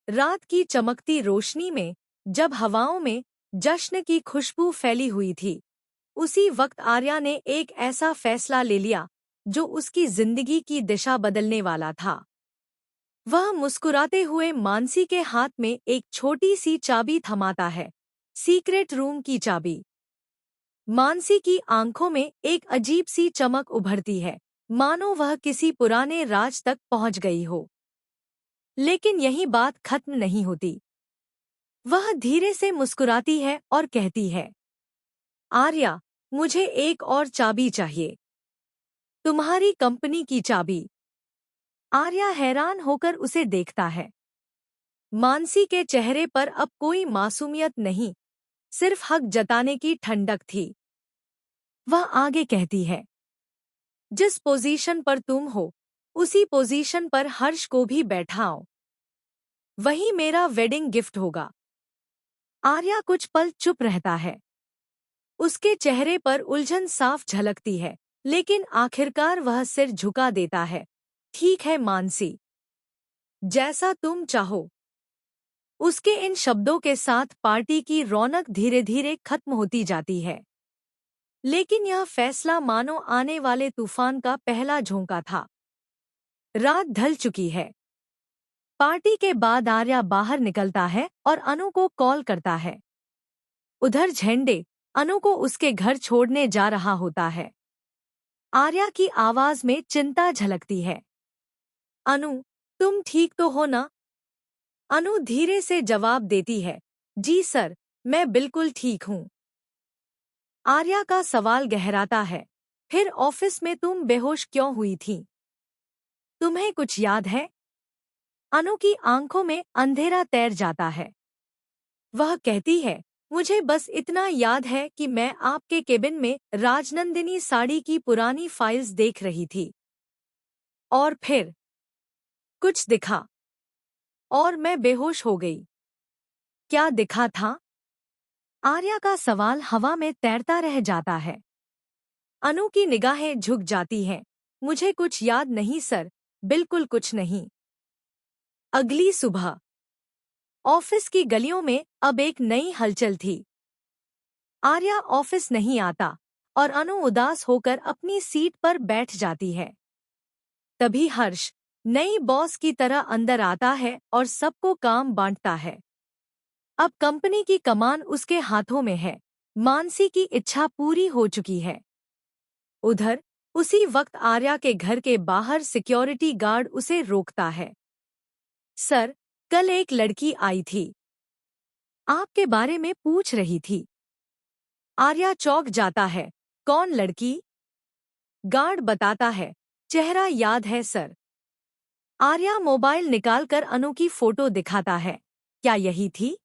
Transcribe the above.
रात की चमकती रोशनी में जब हवाओं में जश्न की खुशबू फैली हुई थी, उसी वक्त आर्या ने एक ऐसा फैसला ले लिया जो उसकी जिंदगी की दिशा बदलने वाला था। वह मुस्कुराते हुए मानसी के हाथ में एक छोटी सी चाबी थमाता है, सीक्रेट रूम की चाबी। मानसी की आंखों में एक अजीब सी चमक उभरती है, मानो वह किसी पुराने राज तक पहुंच गई हो। लेकिन यही बात खत्म नहीं होती। वह धीरे से मुस्कुराती है और कहती है, आर्या, मुझे एक और चाबी चाहिए, तुम्हारी कंपनी की चाबी। आर्या हैरान होकर उसे देखता है। मानसी के चेहरे पर अब कोई मासूमियत नहीं, सिर्फ हक जताने की ठंडक थी। वह आगे कहती है, जिस पोजीशन पर तुम हो, उसी पोजीशन पर हर्ष को भी बैठाओ। वही मेरा वेडिंग गिफ्ट होगा। आर्या कुछ पल चुप रहता है। उसके चेहरे पर उलझन साफ झलकती है, लेकिन आखिरकार वह सिर झुका देता है। ठीक है मानसी, जैसा तुम चाहो। उसके इन शब्दों के साथ पार्टी की रौनक धीरे धीरे खत्म होती जाती है। लेकिन यह फैसला मानो आने वाले तूफान का पहला झोंका था। रात ढल चुकी है। पार्टी के बाद आर्या बाहर निकलता है और अनु को कॉल करता है। उधर झंडे अनु को उसके घर छोड़ने जा रहा होता है। आर्या की आवाज में चिंता झलकती है। अनु, तुम ठीक तो हो ना? अनु धीरे से जवाब देती है, जी सर, मैं बिल्कुल ठीक हूँ। आर्या का सवाल गहराता है, फिर ऑफिस में तुम बेहोश क्यों हुई थी? तुम्हें कुछ याद है? अनु की आंखों में अंधेरा तैर जाता है। वह कहती है, मुझे बस इतना याद है कि मैं आपके केबिन में राजनंदिनी साड़ी की पुरानी फाइल्स देख रही थी। और फिर कुछ दिखा और मैं बेहोश हो गई। क्या दिखा था? आर्या का सवाल हवा में तैरता रह जाता है। अनु की निगाहें झुक जाती हैं। मुझे कुछ याद नहीं सर, बिल्कुल कुछ नहीं। अगली सुबह ऑफिस की गलियों में अब एक नई हलचल थी। आर्या ऑफिस नहीं आता और अनु उदास होकर अपनी सीट पर बैठ जाती है। तभी हर्ष नई बॉस की तरह अंदर आता है और सबको काम बांटता है। अब कंपनी की कमान उसके हाथों में है। मानसी की इच्छा पूरी हो चुकी है। उधर उसी वक्त आर्या के घर के बाहर सिक्योरिटी गार्ड उसे रोकता है। सर, कल एक लड़की आई थी, आपके बारे में पूछ रही थी। आर्या चौंक जाता है। कौन लड़की? गार्ड बताता है, चेहरा याद है सर। आर्या मोबाइल निकालकर अनु की फोटो दिखाता है। क्या यही थी?